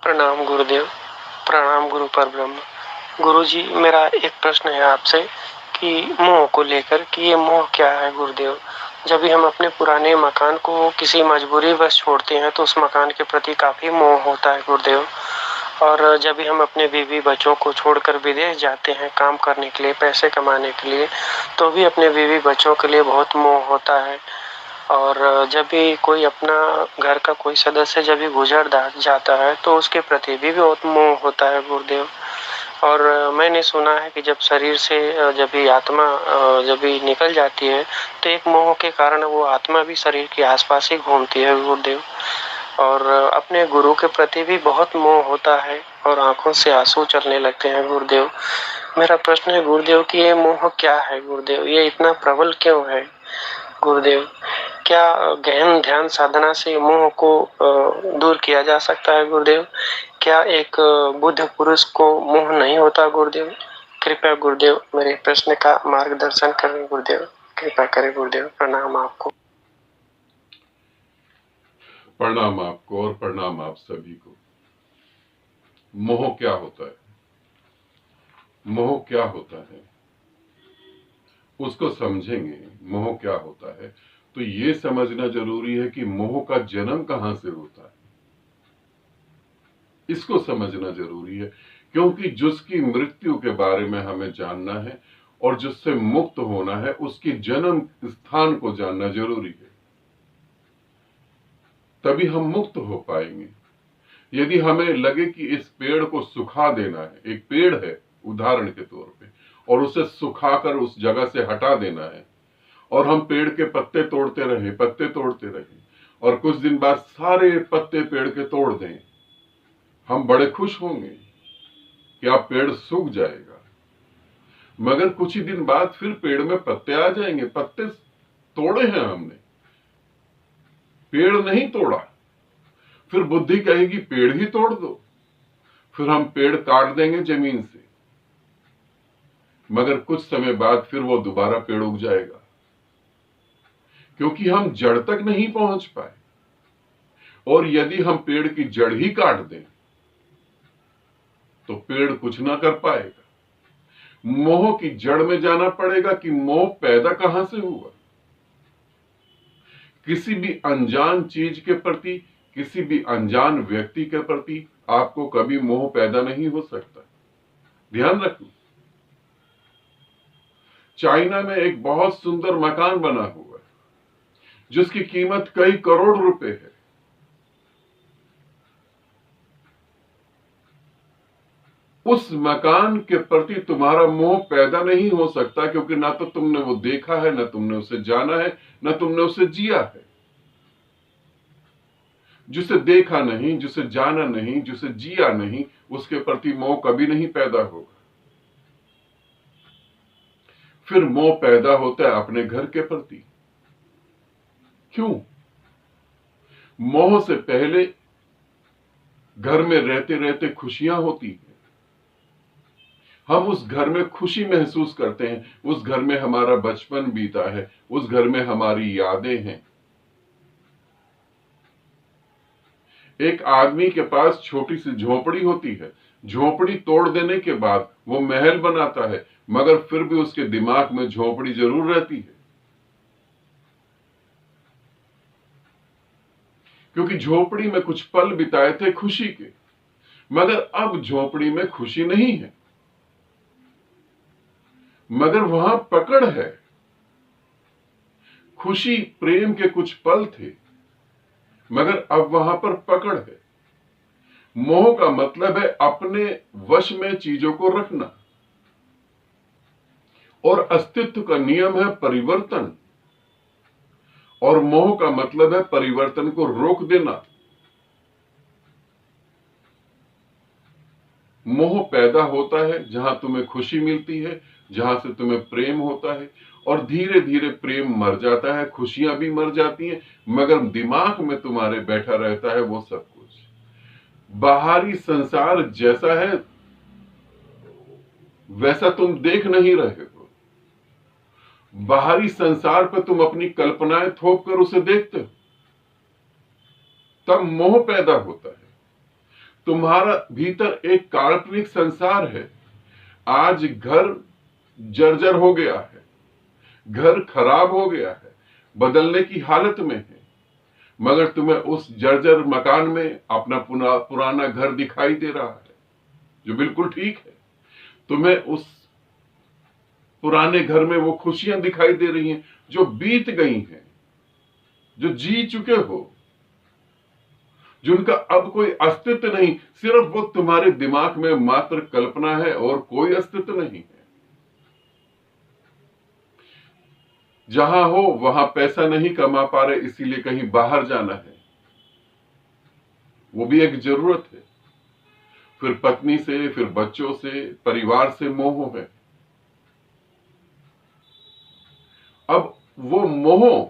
प्रणाम गुरुदेव। प्रणाम गुरु परब्रह्म। गुरुजी, मेरा एक प्रश्न है आपसे कि मोह को लेकर कि ये मोह क्या है गुरुदेव? जब भी हम अपने पुराने मकान को किसी मजबूरीवश छोड़ते हैं तो उस मकान के प्रति काफी मोह होता है गुरुदेव। और जब भी हम अपने बीवी बच्चों को छोड़कर विदेश जाते हैं काम करने के लिए, पैसे कमाने के लिए, तो भी अपने बीवी बच्चों के लिए बहुत मोह होता है। और जब भी कोई अपना घर का कोई सदस्य जब भी गुजर जाता है तो उसके प्रति भी बहुत मोह होता है गुरुदेव। और मैंने सुना है कि जब शरीर से जब भी आत्मा जब भी निकल जाती है तो एक मोह के कारण वो आत्मा भी शरीर के आसपास ही घूमती है गुरुदेव। और अपने गुरु के प्रति भी बहुत मोह होता है और आंखों से आंसू चलने लगते हैं गुरुदेव। मेरा प्रश्न है गुरुदेव कि ये मोह क्या है गुरुदेव? ये इतना प्रबल क्यों है गुरुदेव? क्या गहन ध्यान साधना से मोह को दूर किया जा सकता है गुरुदेव? क्या एक बुद्ध पुरुष को मोह नहीं होता गुरुदेव? कृपया गुरुदेव मेरे प्रश्न का मार्गदर्शन करें गुरुदेव, कृपा करें गुरुदेव। प्रणाम आपको। प्रणाम आपको और प्रणाम आप सभी को। मोह क्या होता है? मोह क्या होता है उसको समझेंगे। मोह क्या होता है तो ये समझना जरूरी है कि मोह का जन्म कहां से होता है, इसको समझना जरूरी है। क्योंकि जिसकी मृत्यु के बारे में हमें जानना है और जिससे मुक्त होना है उसकी जन्म स्थान को जानना जरूरी है, तभी हम मुक्त हो पाएंगे। यदि हमें लगे कि इस पेड़ को सुखा देना है, एक पेड़ है उदाहरण के तौर पे, और उसे सुखाकर उस जगह से हटा देना है, और हम पेड़ के पत्ते तोड़ते रहे और कुछ दिन बाद सारे पत्ते पेड़ के तोड़ दें, हम बड़े खुश होंगे कि अब पेड़ सूख जाएगा। मगर कुछ ही दिन बाद फिर पेड़ में पत्ते आ जाएंगे। पत्ते तोड़े हैं हमने, पेड़ नहीं तोड़ा। फिर बुद्धि कहेगी पेड़ ही तोड़ दो, फिर हम पेड़ काट देंगे जमीन से। मगर कुछ समय बाद फिर वो दोबारा पेड़ उग जाएगा, क्योंकि हम जड़ तक नहीं पहुंच पाए। और यदि हम पेड़ की जड़ ही काट दें तो पेड़ कुछ ना कर पाएगा। मोह की जड़ में जाना पड़ेगा कि मोह पैदा कहां से हुआ। किसी भी अनजान चीज के प्रति, किसी भी अनजान व्यक्ति के प्रति आपको कभी मोह पैदा नहीं हो सकता। ध्यान रखना। चाइना में एक बहुत सुंदर मकान बना हुआ है जिसकी कीमत कई करोड़ रुपए है। उस मकान के प्रति तुम्हारा मोह पैदा नहीं हो सकता, क्योंकि ना तो तुमने वो देखा है, ना तुमने उसे जाना है, ना तुमने उसे जिया है। जिसे देखा नहीं, जिसे जाना नहीं, जिसे जिया नहीं, उसके प्रति मोह कभी नहीं पैदा होगा। फिर मोह पैदा होता है अपने घर के प्रति। क्यों? मोह से पहले घर में रहते रहते खुशियां होती है। हम उस घर में खुशी महसूस करते हैं, उस घर में हमारा बचपन बीता है, उस घर में हमारी यादें हैं। एक आदमी के पास छोटी सी झोपड़ी होती है, झोपड़ी तोड़ देने के बाद वो महल बनाता है, मगर फिर भी उसके दिमाग में झोपड़ी जरूर रहती है, क्योंकि झोपड़ी में कुछ पल बिताए थे खुशी के। मगर अब झोपड़ी में खुशी नहीं है, मगर वहां पकड़ है। खुशी प्रेम के कुछ पल थे, मगर अब वहां पर पकड़ है। मोह का मतलब है अपने वश में चीजों को रखना, और अस्तित्व का नियम है परिवर्तन, और मोह का मतलब है परिवर्तन को रोक देना। मोह पैदा होता है जहां तुम्हें खुशी मिलती है, जहां से तुम्हें प्रेम होता है, और धीरे धीरे प्रेम मर जाता है, खुशियां भी मर जाती हैं, मगर दिमाग में तुम्हारे बैठा रहता है वो सब कुछ। बाहरी संसार जैसा है वैसा तुम देख नहीं रहे हो। बाहरी संसार पर तुम अपनी कल्पनाएं थोप कर उसे देखते हो, तब मोह पैदा होता है। तुम्हारा भीतर एक काल्पनिक संसार है। आज घर जर्जर हो गया है, घर खराब हो गया है, बदलने की हालत में है, मगर तुम्हें उस जर्जर मकान में अपना पुराना घर दिखाई दे रहा है, जो बिल्कुल ठीक है। तुम्हें उस पुराने घर में वो खुशियां दिखाई दे रही हैं जो बीत गई हैं, जो जी चुके हो, जिनका अब कोई अस्तित्व नहीं, सिर्फ वो तुम्हारे दिमाग में मात्र कल्पना है और कोई अस्तित्व नहीं है। जहां हो वहां पैसा नहीं कमा पा रहे, इसीलिए कहीं बाहर जाना है, वो भी एक जरूरत है। फिर पत्नी से, फिर बच्चों से, परिवार से मोह है। अब वो मोह,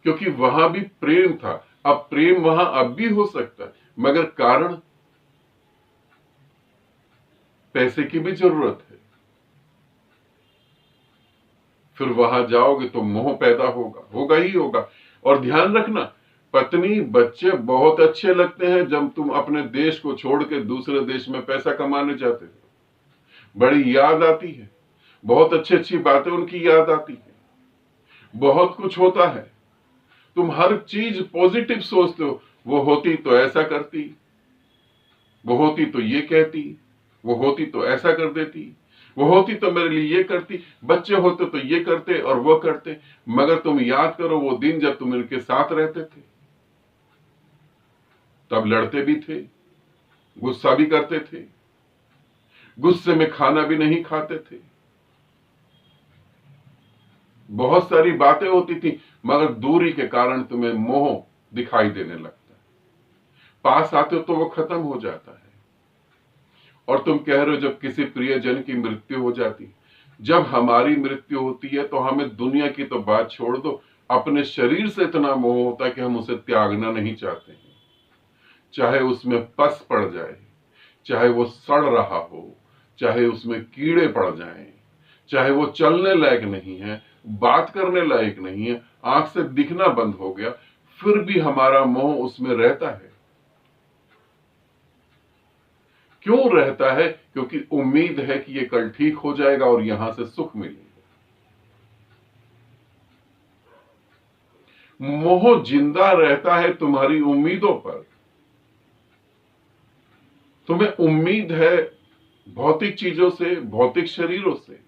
क्योंकि वहां भी प्रेम था, अब प्रेम वहां अब भी हो सकता है, मगर कारण पैसे की भी जरूरत है। फिर वहां जाओगे तो मोह पैदा होगा, होगा ही होगा। और ध्यान रखना, पत्नी बच्चे बहुत अच्छे लगते हैं जब तुम अपने देश को छोड़ के दूसरे देश में पैसा कमाने जाते हो। बड़ी याद आती है, बहुत अच्छी अच्छी बातें उनकी याद आती है, बहुत कुछ होता है। तुम हर चीज पॉजिटिव सोचते हो, वो होती तो ऐसा करती, वो होती तो ये कहती, वो होती तो ऐसा कर देती, वो होती तो मेरे लिए ये करती, बच्चे होते तो ये करते और वो करते। मगर तुम याद करो वो दिन जब तुम इनके साथ रहते थे, तब लड़ते भी थे, गुस्सा भी करते थे, गुस्से में खाना भी नहीं खाते थे, बहुत सारी बातें होती थी, मगर दूरी के कारण तुम्हें मोह दिखाई देने लगता है। पास आते हो तो वो खत्म हो जाता है। और तुम कह रहे हो जब किसी प्रियजन की मृत्यु हो जाती, जब हमारी मृत्यु होती है तो हमें दुनिया की तो बात छोड़ दो, अपने शरीर से इतना मोह होता है कि हम उसे त्यागना नहीं चाहते हैं। चाहे उसमें पस पड़ जाए, चाहे वो सड़ रहा हो, चाहे उसमें कीड़े पड़ जाएं, चाहे वो चलने लायक नहीं है, बात करने लायक नहीं है, आंख से दिखना बंद हो गया, फिर भी हमारा मोह उसमें रहता है। क्यों रहता है? क्योंकि उम्मीद है कि ये कल ठीक हो जाएगा और यहां से सुख मिलेगा। मोह जिंदा रहता है तुम्हारी उम्मीदों पर। तुम्हें उम्मीद है भौतिक चीजों से, भौतिक शरीरों से,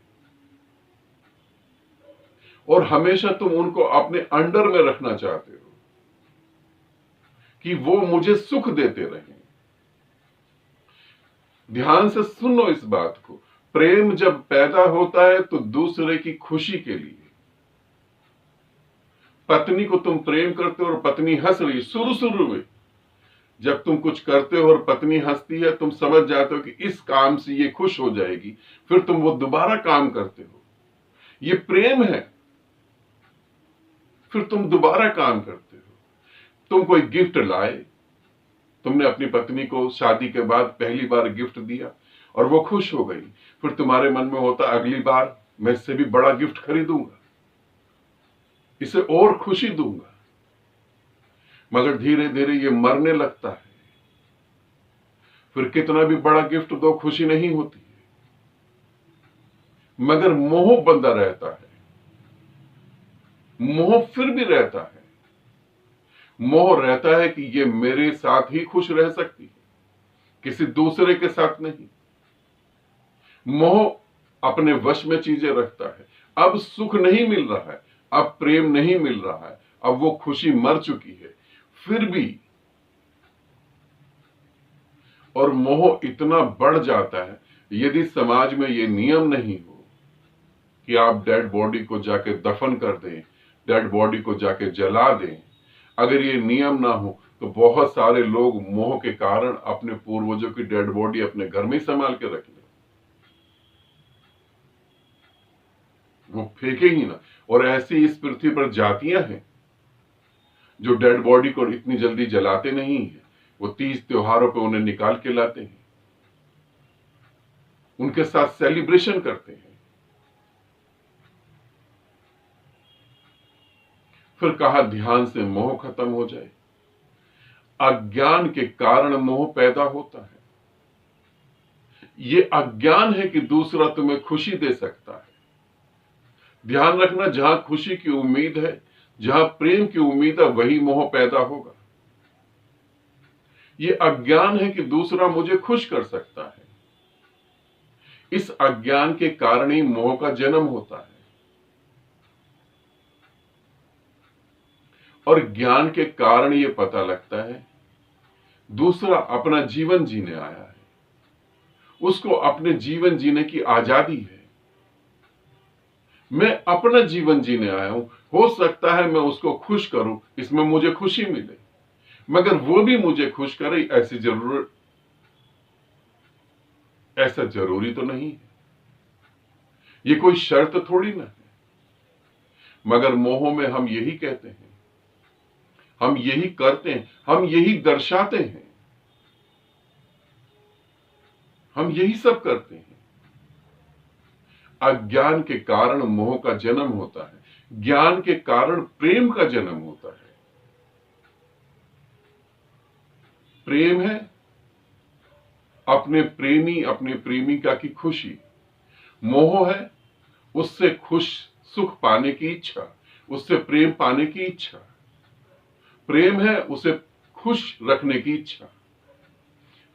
और हमेशा तुम उनको अपने अंडर में रखना चाहते हो कि वो मुझे सुख देते रहें। ध्यान से सुनो इस बात को, प्रेम जब पैदा होता है तो दूसरे की खुशी के लिए। पत्नी को तुम प्रेम करते हो और पत्नी हंस रही, शुरू में जब तुम कुछ करते हो और पत्नी हंसती है, तुम समझ जाते हो कि इस काम से ये खुश हो जाएगी, फिर तुम वो दोबारा काम करते हो, ये प्रेम है। फिर तुम दोबारा काम करते हो। तुम कोई गिफ्ट लाए, तुमने अपनी पत्नी को शादी के बाद पहली बार गिफ्ट दिया और वो खुश हो गई, फिर तुम्हारे मन में होता अगली बार मैं इससे भी बड़ा गिफ्ट खरीदूंगा, इसे और खुशी दूंगा। मगर धीरे धीरे ये मरने लगता है, फिर कितना भी बड़ा गिफ्ट दो खुशी नहीं होती है। मगर मोह बंधा रहता है, मोह फिर भी रहता है। मोह रहता है कि ये मेरे साथ ही खुश रह सकती है, किसी दूसरे के साथ नहीं। मोह अपने वश में चीजें रखता है। अब सुख नहीं मिल रहा है, अब प्रेम नहीं मिल रहा है, अब वो खुशी मर चुकी है, फिर भी। और मोह इतना बढ़ जाता है, यदि समाज में ये नियम नहीं हो कि आप डेड बॉडी को जाके दफन कर दें, डेड बॉडी को जाके जला दें, अगर ये नियम ना हो तो बहुत सारे लोग मोह के कारण अपने पूर्वजों की डेड बॉडी अपने घर में ही संभाल के रख लें, वो फेंके ही ना। और ऐसी इस पृथ्वी पर जातियां हैं जो डेड बॉडी को इतनी जल्दी जलाते नहीं है, वो 30 त्योहारों पे उन्हें निकाल के लाते हैं, उनके साथ सेलिब्रेशन करते हैं। फिर कहा ध्यान से मोह खत्म हो जाए। अज्ञान के कारण मोह पैदा होता है। ये अज्ञान है कि दूसरा तुम्हें खुशी दे सकता है। ध्यान रखना, जहां खुशी की उम्मीद है, जहां प्रेम की उम्मीद है, वही मोह पैदा होगा। ये अज्ञान है कि दूसरा मुझे खुश कर सकता है। इस अज्ञान के कारण ही मोह का जन्म होता है। और ज्ञान के कारण ये पता लगता है दूसरा अपना जीवन जीने आया है, उसको अपने जीवन जीने की आजादी है। मैं अपना जीवन जीने आया हूं, हो सकता है मैं उसको खुश करूं, इसमें मुझे खुशी मिले, मगर वो भी मुझे खुश करे ऐसा जरूरी तो नहीं है। ये कोई शर्त थोड़ी ना है। मगर मोह में हम यही कहते हैं, हम यही करते हैं, हम यही दर्शाते हैं, हम यही सब करते हैं। अज्ञान के कारण मोह का जन्म होता है, ज्ञान के कारण प्रेम का जन्म होता है। प्रेम है अपने प्रेमी, अपने प्रेमिका की खुशी। मोह है उससे खुश सुख पाने की इच्छा, उससे प्रेम पाने की इच्छा। प्रेम है उसे खुश रखने की इच्छा।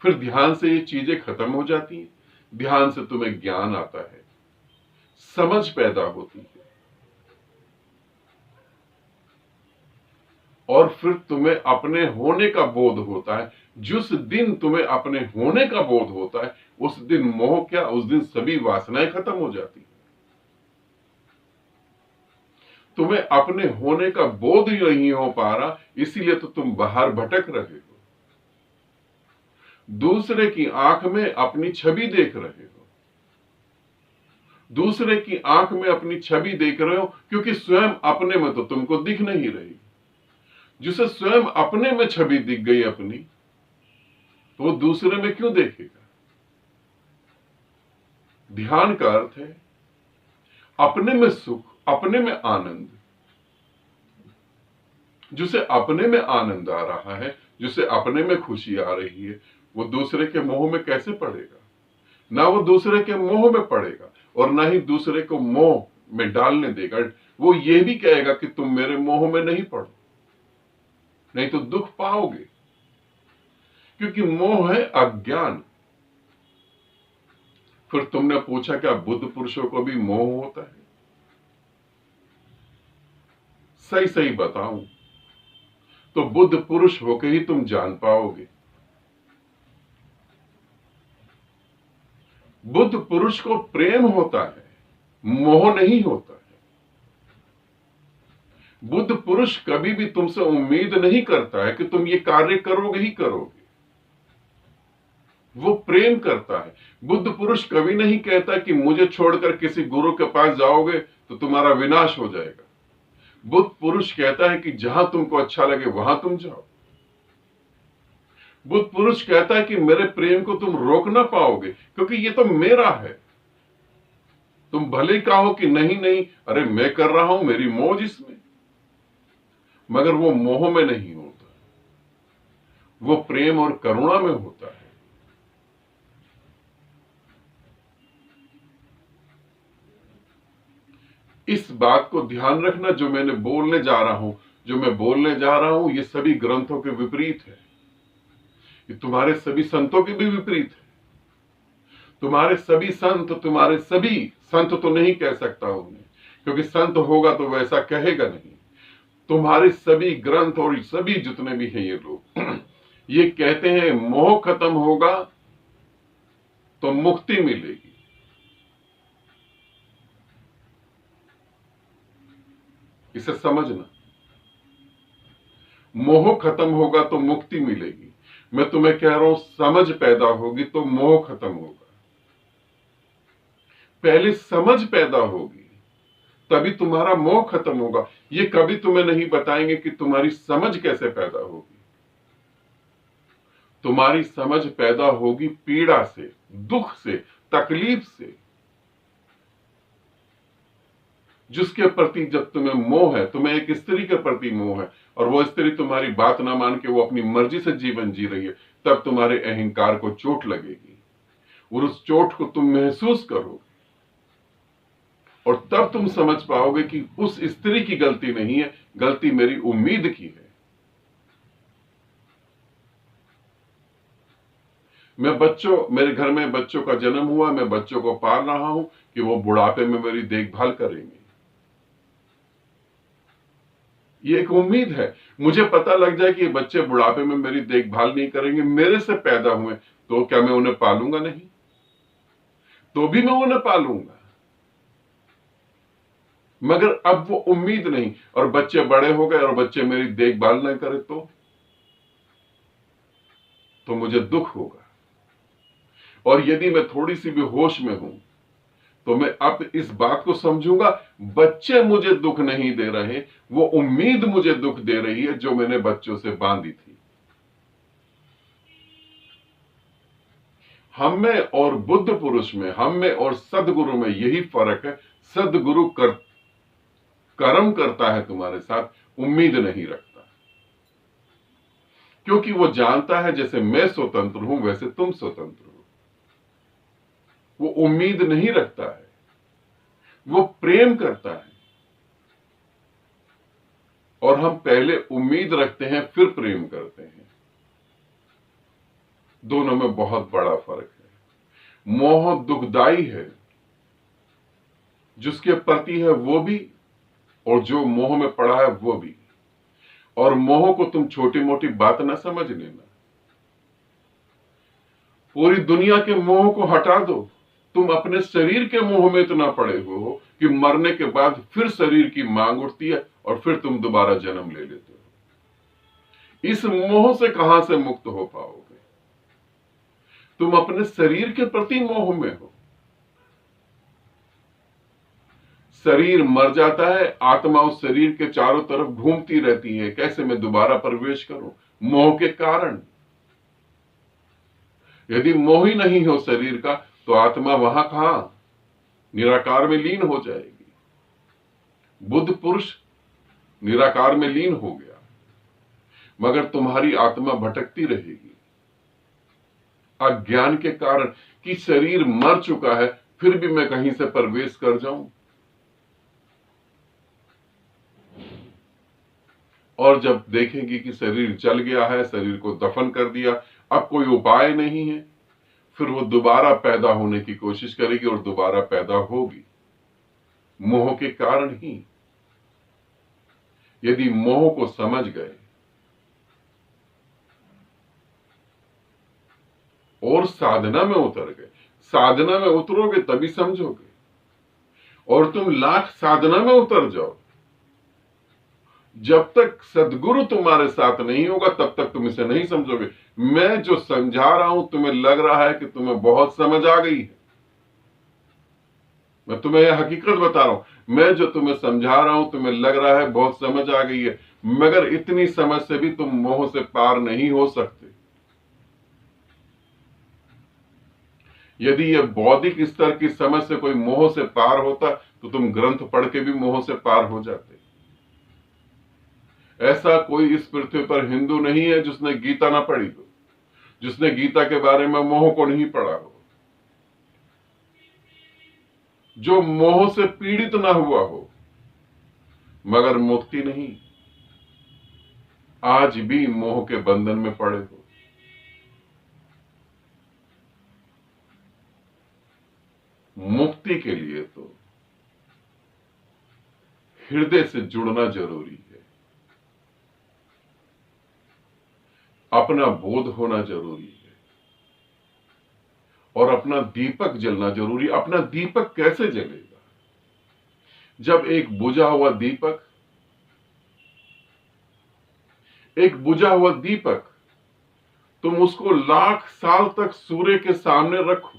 फिर ध्यान से ये चीजें खत्म हो जाती हैं। ध्यान से तुम्हें ज्ञान आता है, समझ पैदा होती है, और फिर तुम्हें अपने होने का बोध होता है। जिस दिन तुम्हें अपने होने का बोध होता है, उस दिन मोह क्या, उस दिन सभी वासनाएं खत्म हो जाती है। तुम्हें अपने होने का बोध ही नहीं हो पा रहा, इसीलिए तो तुम बाहर भटक रहे हो, दूसरे की आंख में अपनी छवि देख रहे हो, दूसरे की आंख में अपनी छवि देख रहे हो, क्योंकि स्वयं अपने में तो तुमको दिख नहीं रही। जिसे स्वयं अपने में छवि दिख गई अपनी, तो वो दूसरे में क्यों देखेगा। ध्यान का अर्थ है अपने में सुख, अपने में आनंद। जिसे अपने में आनंद आ रहा है, जिसे अपने में खुशी आ रही है, वो दूसरे के मोह में कैसे पड़ेगा। ना वो दूसरे के मोह में पड़ेगा और ना ही दूसरे को मोह में डालने देगा। वो ये भी कहेगा कि तुम मेरे मोह में नहीं पड़ो, नहीं तो दुख पाओगे, क्योंकि मोह है अज्ञान। फिर तुमने पूछा क्या बुद्ध पुरुषों को भी मोह होता है? सही सही बताऊं तो बुद्ध पुरुष होके ही तुम जान पाओगे। बुद्ध पुरुष को प्रेम होता है, मोह नहीं होता है। बुद्ध पुरुष कभी भी तुमसे उम्मीद नहीं करता है कि तुम ये कार्य करोगे ही करोगे। वो प्रेम करता है। बुद्ध पुरुष कभी नहीं कहता कि मुझे छोड़कर किसी गुरु के पास जाओगे तो तुम्हारा विनाश हो जाएगा। बुद्ध पुरुष कहता है कि जहां तुमको अच्छा लगे वहां तुम जाओ। बुद्ध पुरुष कहता है कि मेरे प्रेम को तुम रोक ना पाओगे, क्योंकि ये तो मेरा है। तुम भले ही कहो कि नहीं नहीं, अरे मैं कर रहा हूं, मेरी मौज इसमें, मगर वो मोह में नहीं होता, वो प्रेम और करुणा में होता है। इस बात को ध्यान रखना, जो मैंने बोलने जा रहा हूं, जो मैं बोलने जा रहा हूं, ये सभी ग्रंथों के विपरीत है। ये तुम्हारे सभी संतों के भी विपरीत है। तुम्हारे सभी संत तो नहीं कह सकता उन्हें, क्योंकि संत होगा तो वैसा कहेगा नहीं। तुम्हारे सभी ग्रंथ और सभी जितने भी हैं ये लोग ये कहते हैं मोह खत्म होगा तो मुक्ति मिलेगी। इसे समझना, मोह खत्म होगा तो मुक्ति मिलेगी। मैं तुम्हें कह रहा हूं समझ पैदा होगी तो मोह खत्म होगा। पहले समझ पैदा होगी तभी तुम्हारा मोह खत्म होगा। ये कभी तुम्हें नहीं बताएंगे कि तुम्हारी समझ कैसे पैदा होगी। तुम्हारी समझ पैदा होगी पीड़ा से, दुख से, तकलीफ से। जिसके प्रति जब तुम्हें मोह है, तुम्हें एक स्त्री के प्रति मोह है, और वो स्त्री तुम्हारी बात ना मान के वो अपनी मर्जी से जीवन जी रही है, तब तुम्हारे अहंकार को चोट लगेगी और उस चोट को तुम महसूस करोगे और तब तुम समझ पाओगे कि उस स्त्री की गलती नहीं है, गलती मेरी उम्मीद की है। मेरे घर में बच्चों का जन्म हुआ, मैं बच्चों को पाल रहा हूं कि वो बुढ़ापे में मेरी देखभाल करेंगे। ये एक उम्मीद है। मुझे पता लग जाए कि ये बच्चे बुढ़ापे में मेरी देखभाल नहीं करेंगे, मेरे से पैदा हुए, तो क्या मैं उन्हें पालूंगा नहीं? तो भी मैं उन्हें पालूंगा। मगर अब वो उम्मीद नहीं, और बच्चे बड़े हो गए और बच्चे मेरी देखभाल न करे तो मुझे दुख होगा। और यदि मैं थोड़ी सी भी होश में हूं तो मैं अब इस बात को समझूंगा, बच्चे मुझे दुख नहीं दे रहे, वो उम्मीद मुझे दुख दे रही है जो मैंने बच्चों से बांधी थी। हम में और बुद्ध पुरुष में, हम में और सदगुरु में यही फर्क है। सदगुरु कर्म करता है तुम्हारे साथ, उम्मीद नहीं रखता, क्योंकि वो जानता है जैसे मैं स्वतंत्र हूं वैसे तुम स्वतंत्र हो। वो उम्मीद नहीं रखता है, वो प्रेम करता है। और हम पहले उम्मीद रखते हैं फिर प्रेम करते हैं। दोनों में बहुत बड़ा फर्क है। मोह दुखदाई है, जिसके प्रति है वो भी और जो मोह में पड़ा है वो भी। और मोह को तुम छोटी मोटी बात ना समझ लेना, पूरी दुनिया के मोह को हटा दो। तुम अपने शरीर के मोह में इतना पड़े हो कि मरने के बाद फिर शरीर की मांग उठती है और फिर तुम दोबारा जन्म ले लेते हो। इस मोह से कहां से मुक्त हो पाओगे? तुम अपने शरीर के प्रति मोह में हो। शरीर मर जाता है, आत्मा उस शरीर के चारों तरफ घूमती रहती है, कैसे मैं दोबारा प्रवेश करूं? मोह के कारण। यदि मोह ही नहीं हो शरीर का तो आत्मा वहां कहां? निराकार में लीन हो जाएगी। बुद्ध पुरुष निराकार में लीन हो गया, मगर तुम्हारी आत्मा भटकती रहेगी अज्ञान के कारण कि शरीर मर चुका है, फिर भी मैं कहीं से प्रवेश कर जाऊं। और जब देखेंगी कि शरीर जल गया है, शरीर को दफन कर दिया, अब कोई उपाय नहीं है, फिर वो दोबारा पैदा होने की कोशिश करेगी और दोबारा पैदा होगी, मोह के कारण ही। यदि मोह को समझ गए और साधना में उतर गए, साधना में उतरोगे तभी समझोगे। और तुम लाख साधना में उतर जाओ, जब तक सदगुरु तुम्हारे साथ नहीं होगा तब तक तुम इसे नहीं समझोगे। मैं जो समझा रहा हूं तुम्हें लग रहा है कि तुम्हें बहुत समझ आ गई है, मैं तुम्हें यह हकीकत बता रहा हूं। मैं जो तुम्हें समझा रहा हूं तुम्हें लग रहा है बहुत समझ आ गई है, मगर इतनी समझ से भी तुम मोह से पार नहीं हो सकते। यदि यह बौद्धिक स्तर की समझ से कोई मोह से पार होता तो तुम ग्रंथ पढ़ के भी मोह से पार हो जाते। ऐसा कोई इस पृथ्वी पर हिंदू नहीं है जिसने गीता ना पढ़ी हो, जिसने गीता के बारे में मोह को नहीं पढ़ा हो, जो मोह से पीड़ित ना हुआ हो। मगर मुक्ति नहीं, आज भी मोह के बंधन में पड़े हो। मुक्ति के लिए तो हृदय से जुड़ना जरूरी है, अपना बोध होना जरूरी है और अपना दीपक जलना जरूरी। अपना दीपक कैसे जलेगा? जब एक बुझा हुआ दीपक तुम उसको लाख साल तक सूर्य के सामने रखो,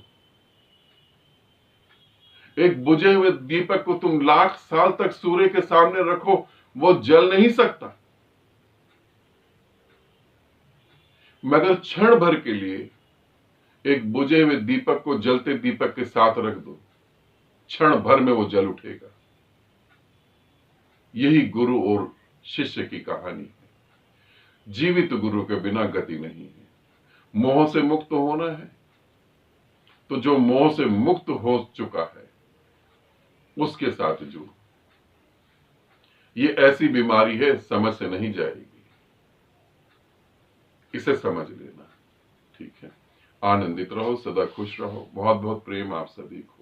एक बुझे हुए दीपक को तुम लाख साल तक सूर्य के सामने रखो, वो जल नहीं सकता। मगर क्षण भर के लिए एक बुझे हुए दीपक को जलते दीपक के साथ रख दो, क्षण भर में वो जल उठेगा। यही गुरु और शिष्य की कहानी है। जीवित गुरु के बिना गति नहीं है। मोह से मुक्त होना है तो जो मोह से मुक्त हो चुका है उसके साथ जुड़ो। ये ऐसी बीमारी है, समझ से नहीं जाएगी, इसे समझ लेना। ठीक है, आनंदित रहो, सदा खुश रहो। बहुत बहुत प्रेम आप सभी को।